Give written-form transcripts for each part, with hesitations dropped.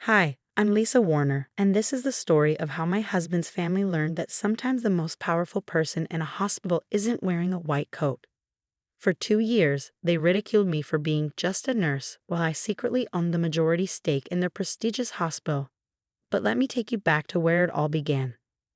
Hi, I'm Lisa Warner, and this is the story of how my husband's family learned that sometimes the most powerful person in a hospital isn't wearing a white coat. For 2 years, they ridiculed me for being just a nurse while I secretly owned the majority stake in their prestigious hospital. But let me take you back to where it all began.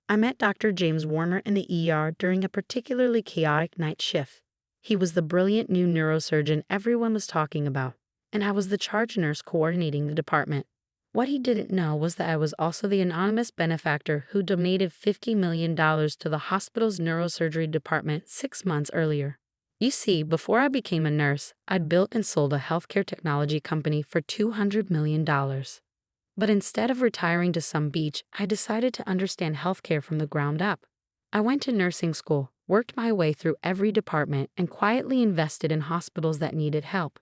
I met Dr. James Warner in the ER during a particularly chaotic night shift. He was the brilliant new neurosurgeon everyone was talking about, and I was the charge nurse coordinating the department. What he didn't know was that I was also the anonymous benefactor who donated $50 million to the hospital's neurosurgery department 6 months earlier. You see, before I became a nurse, I'd built and sold a healthcare technology company for $200 million. But instead of retiring to some beach, I decided to understand healthcare from the ground up. I went to nursing school, worked my way through every department, and quietly invested in hospitals that needed help.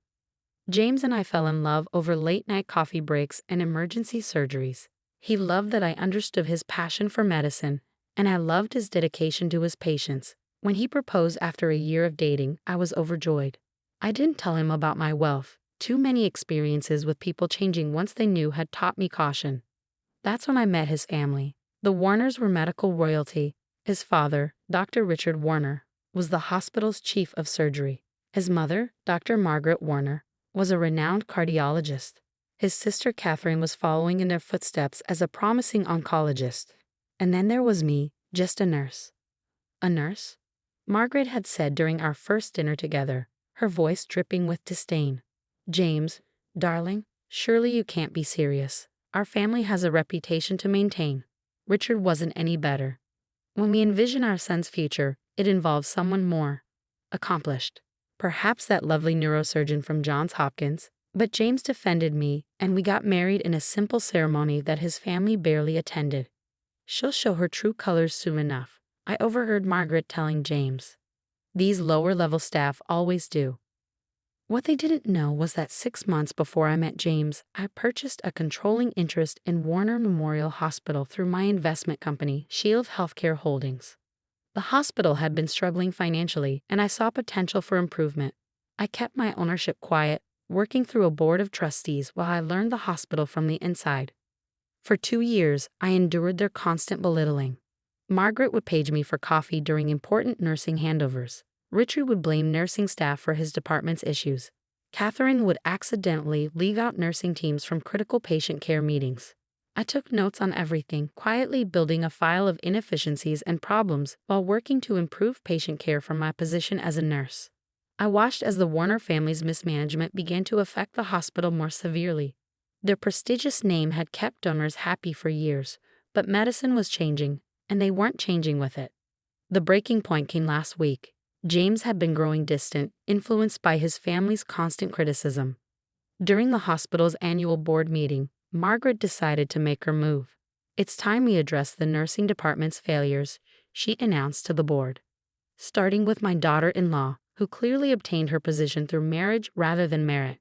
James and I fell in love over late-night coffee breaks and emergency surgeries. He loved that I understood his passion for medicine, and I loved his dedication to his patients. When he proposed after a year of dating, I was overjoyed. I didn't tell him about my wealth. Too many experiences with people changing once they knew had taught me caution. That's when I met his family. The Warners were medical royalty. His father, Dr. Richard Warner, was the hospital's chief of surgery. His mother, Dr. Margaret Warner, was a renowned cardiologist. His sister Catherine was following in their footsteps as a promising oncologist. And then there was me, just a nurse. A nurse? Margaret had said during our first dinner together, her voice dripping with disdain. James, darling, surely you can't be serious. Our family has a reputation to maintain. Richard wasn't any better. When we envision our son's future, it involves someone more accomplished. Perhaps that lovely neurosurgeon from Johns Hopkins. But James defended me, and we got married in a simple ceremony that his family barely attended. She'll show her true colors soon enough, I overheard Margaret telling James. These lower-level staff always do. What they didn't know was that 6 months before I met James, I purchased a controlling interest in Warner Memorial Hospital through my investment company, Shield Healthcare Holdings. The hospital had been struggling financially, and I saw potential for improvement. I kept my ownership quiet, working through a board of trustees while I learned the hospital from the inside. For 2 years, I endured their constant belittling. Margaret would page me for coffee during important nursing handovers. Richard would blame nursing staff for his department's issues. Catherine would accidentally leave out nursing teams from critical patient care meetings. I took notes on everything, quietly building a file of inefficiencies and problems while working to improve patient care from my position as a nurse. I watched as the Warner family's mismanagement began to affect the hospital more severely. Their prestigious name had kept donors happy for years, but medicine was changing, and they weren't changing with it. The breaking point came last week. James had been growing distant, influenced by his family's constant criticism. During the hospital's annual board meeting, Margaret decided to make her move. It's time we address the nursing department's failures, she announced to the board. Starting with my daughter-in-law, who clearly obtained her position through marriage rather than merit.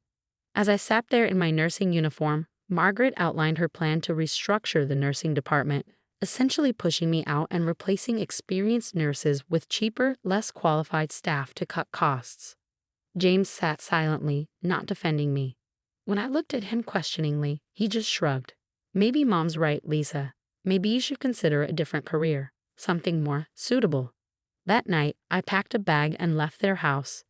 As I sat there in my nursing uniform, Margaret outlined her plan to restructure the nursing department, essentially pushing me out and replacing experienced nurses with cheaper, less qualified staff to cut costs. James sat silently, not defending me. When I looked at him questioningly, he just shrugged. Maybe Mom's right, Lisa. Maybe you should consider a different career, something more suitable. That night, I packed a bag and left their house.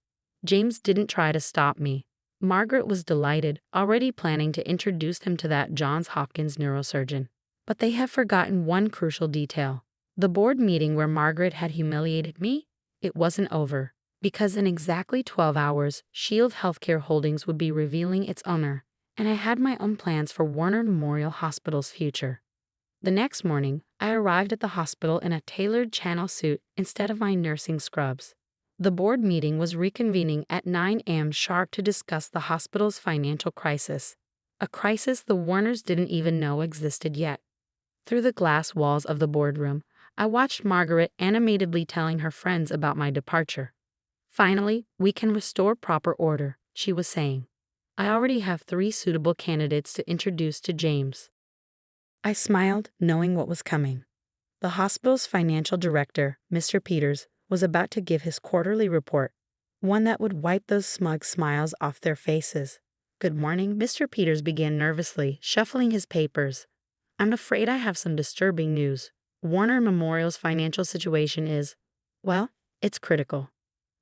James didn't try to stop me. Margaret was delighted, already planning to introduce him to that Johns Hopkins neurosurgeon. But they had forgotten one crucial detail. The board meeting where Margaret had humiliated me? It wasn't over. Because in exactly 12 hours, Shield Healthcare Holdings would be revealing its owner, and I had my own plans for Warner Memorial Hospital's future. The next morning, I arrived at the hospital in a tailored Channel suit instead of my nursing scrubs. The board meeting was reconvening at 9 a.m. sharp to discuss the hospital's financial crisis, a crisis the Warners didn't even know existed yet. Through the glass walls of the boardroom, I watched Margaret animatedly telling her friends about my departure. Finally, we can restore proper order, she was saying. I already have 3 suitable candidates to introduce to James. I smiled, knowing what was coming. The hospital's financial director, Mr. Peters, was about to give his quarterly report, one that would wipe those smug smiles off their faces. Good morning, Mr. Peters began nervously, shuffling his papers. I'm afraid I have some disturbing news. Warner Memorial's financial situation is, well, it's critical.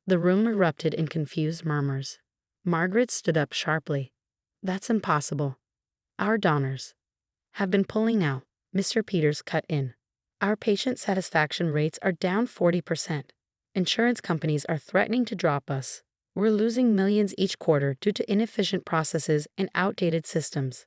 The room erupted in confused murmurs. Margaret stood up sharply. That's impossible. Our donors have been pulling out. Mr. Peters cut in. Our patient satisfaction rates are down 40%. Insurance companies are threatening to drop us. We're losing millions each quarter due to inefficient processes and outdated systems.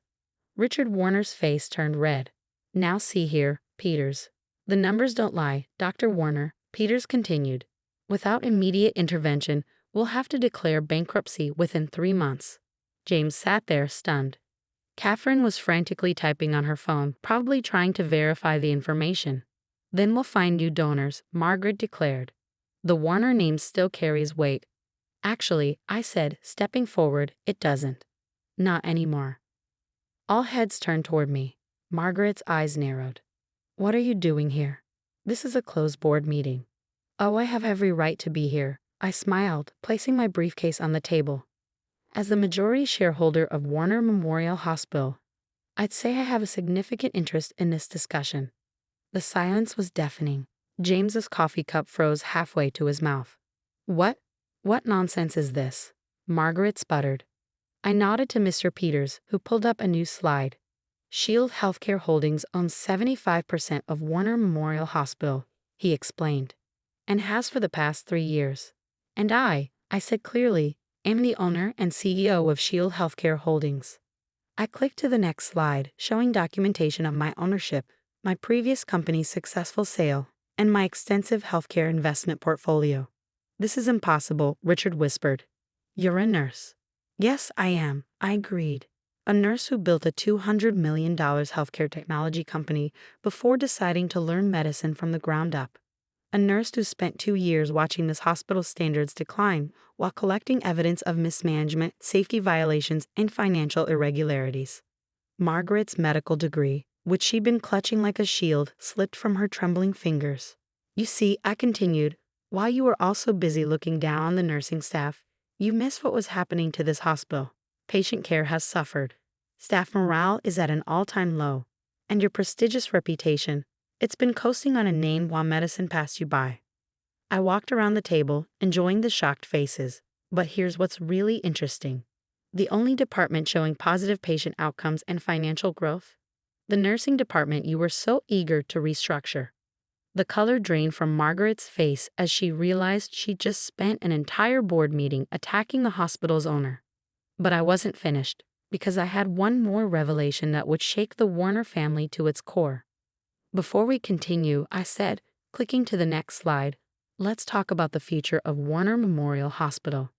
Richard Warner's face turned red. Now see here, Peters. The numbers don't lie, Dr. Warner, Peters continued. Without immediate intervention, we'll have to declare bankruptcy within 3 months. James sat there stunned. Catherine was frantically typing on her phone, probably trying to verify the information. Then we'll find new donors, Margaret declared. The Warner name still carries weight. Actually, I said, stepping forward, it doesn't. Not anymore. All heads turned toward me. Margaret's eyes narrowed. What are you doing here? This is a closed board meeting. Oh, I have every right to be here. I smiled, placing my briefcase on the table. As the majority shareholder of Warner Memorial Hospital, I'd say I have a significant interest in this discussion. The silence was deafening. James's coffee cup froze halfway to his mouth. What nonsense is this? Margaret sputtered. I nodded to Mr. Peters, who pulled up a new slide. Shield Healthcare Holdings owns 75% of Warner Memorial Hospital, he explained, and has for the past 3 years. And I said clearly, am the owner and CEO of Shield Healthcare Holdings. I clicked to the next slide, showing documentation of my ownership, my previous company's successful sale, and my extensive healthcare investment portfolio. This is impossible, Richard whispered. You're a nurse. Yes, I am, I agreed. A nurse who built a $200 million healthcare technology company before deciding to learn medicine from the ground up. A nurse who spent 2 years watching this hospital's standards decline while collecting evidence of mismanagement, safety violations, and financial irregularities. Margaret's medical degree, which she'd been clutching like a shield, slipped from her trembling fingers. You see, I continued, while you were also busy looking down on the nursing staff, you missed what was happening to this hospital. Patient care has suffered. Staff morale is at an all-time low. And your prestigious reputation, it's been coasting on a name while medicine passed you by. I walked around the table, enjoying the shocked faces. But here's what's really interesting. The only department showing positive patient outcomes and financial growth? The nursing department you were so eager to restructure. The color drained from Margaret's face as she realized she'd just spent an entire board meeting attacking the hospital's owner. But I wasn't finished, because I had one more revelation that would shake the Warner family to its core. Before we continue, I said, clicking to the next slide, let's talk about the future of Warner Memorial Hospital.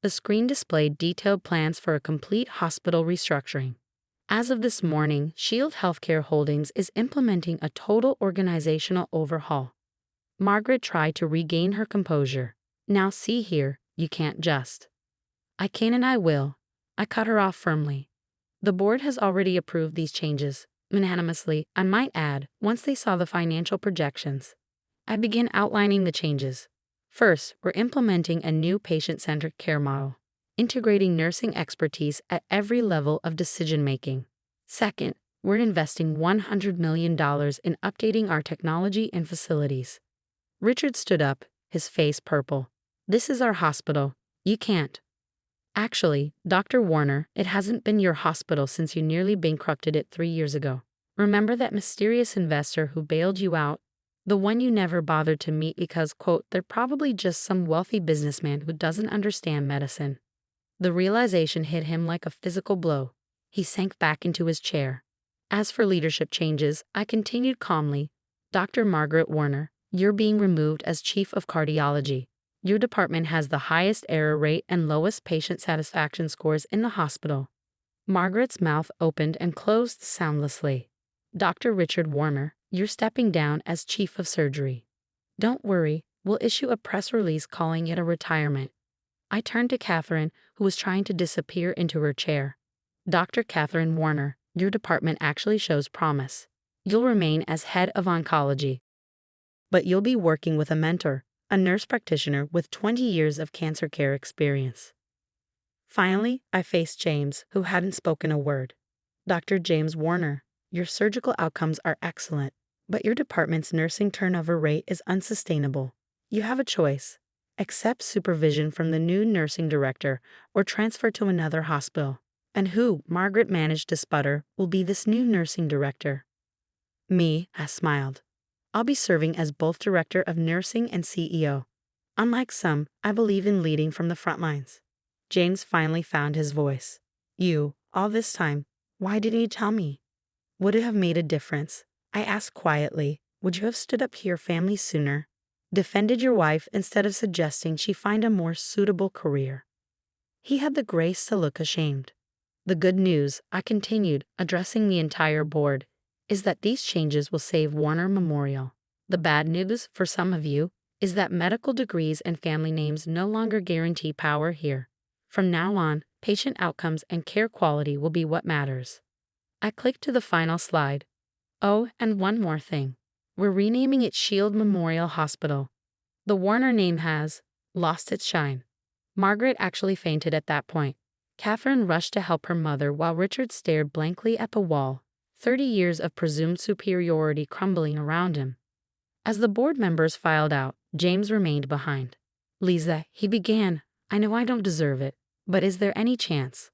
The screen displayed detailed plans for a complete hospital restructuring. As of this morning, Shield Healthcare Holdings is implementing a total organizational overhaul. Margaret tried to regain her composure. Now see here, you can't just. I can and I will. I cut her off firmly. The board has already approved these changes, unanimously, I might add, once they saw the financial projections. I began outlining the changes. First, we're implementing a new patient-centered care model, integrating nursing expertise at every level of decision-making. Second, we're investing $100 million in updating our technology and facilities. Richard stood up, his face purple. This is our hospital. You can't. Actually, Dr. Warner, it hasn't been your hospital since you nearly bankrupted it 3 years ago. Remember that mysterious investor who bailed you out? The one you never bothered to meet because, quote, they're probably just some wealthy businessman who doesn't understand medicine. The realization hit him like a physical blow. He sank back into his chair. As for leadership changes, I continued calmly. Dr. Margaret Warner, you're being removed as chief of cardiology. Your department has the highest error rate and lowest patient satisfaction scores in the hospital. Margaret's mouth opened and closed soundlessly. Dr. Richard Warner, you're stepping down as chief of surgery. Don't worry, we'll issue a press release calling it a retirement. I turned to Catherine, who was trying to disappear into her chair. Dr. Catherine Warner, your department actually shows promise. You'll remain as head of oncology. But you'll be working with a mentor, a nurse practitioner with 20 years of cancer care experience. Finally, I faced James, who hadn't spoken a word. Dr. James Warner, your surgical outcomes are excellent, but your department's nursing turnover rate is unsustainable. You have a choice. Accept supervision from the new nursing director or transfer to another hospital. And who, Margaret managed to sputter, will be this new nursing director? Me, I smiled. I'll be serving as both director of nursing and CEO. Unlike some, I believe in leading from the front lines. James finally found his voice. All this time, why didn't you tell me? Would it have made a difference? I asked quietly. Would you have stood up for your family sooner? Defended your wife instead of suggesting she find a more suitable career? He had the grace to look ashamed. The good news, I continued, addressing the entire board, is that these changes will save Warner Memorial. The bad news, for some of you, is that medical degrees and family names no longer guarantee power here. From now on, patient outcomes and care quality will be what matters. I clicked to the final slide. Oh, and one more thing. We're renaming it Shield Memorial Hospital. The Warner name has lost its shine. Margaret actually fainted at that point. Catherine rushed to help her mother while Richard stared blankly at the wall, 30 years of presumed superiority crumbling around him. As the board members filed out, James remained behind. Lisa, he began, I know I don't deserve it, but is there any chance?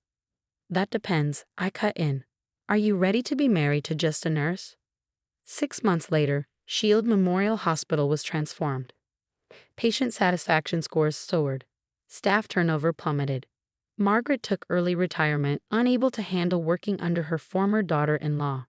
That depends, I cut in. Are you ready to be married to just a nurse? 6 months later, Shield Memorial Hospital was transformed. Patient satisfaction scores soared. Staff turnover plummeted. Margaret took early retirement, unable to handle working under her former daughter-in-law.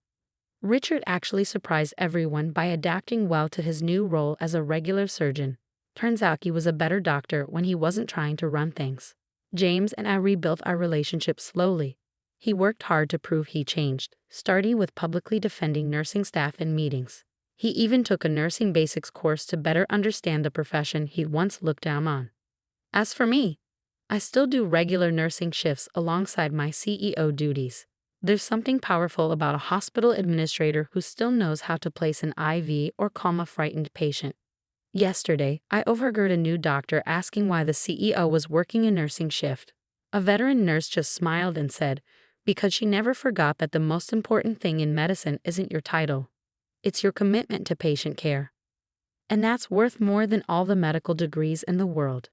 Richard actually surprised everyone by adapting well to his new role as a regular surgeon. Turns out he was a better doctor when he wasn't trying to run things. James and I rebuilt our relationship slowly. He worked hard to prove he changed, starting with publicly defending nursing staff in meetings. He even took a nursing basics course to better understand the profession he'd once looked down on. As for me, I still do regular nursing shifts alongside my CEO duties. There's something powerful about a hospital administrator who still knows how to place an IV or calm a frightened patient. Yesterday, I overheard a new doctor asking why the CEO was working a nursing shift. A veteran nurse just smiled and said, because she never forgot that the most important thing in medicine isn't your title. It's your commitment to patient care. And that's worth more than all the medical degrees in the world.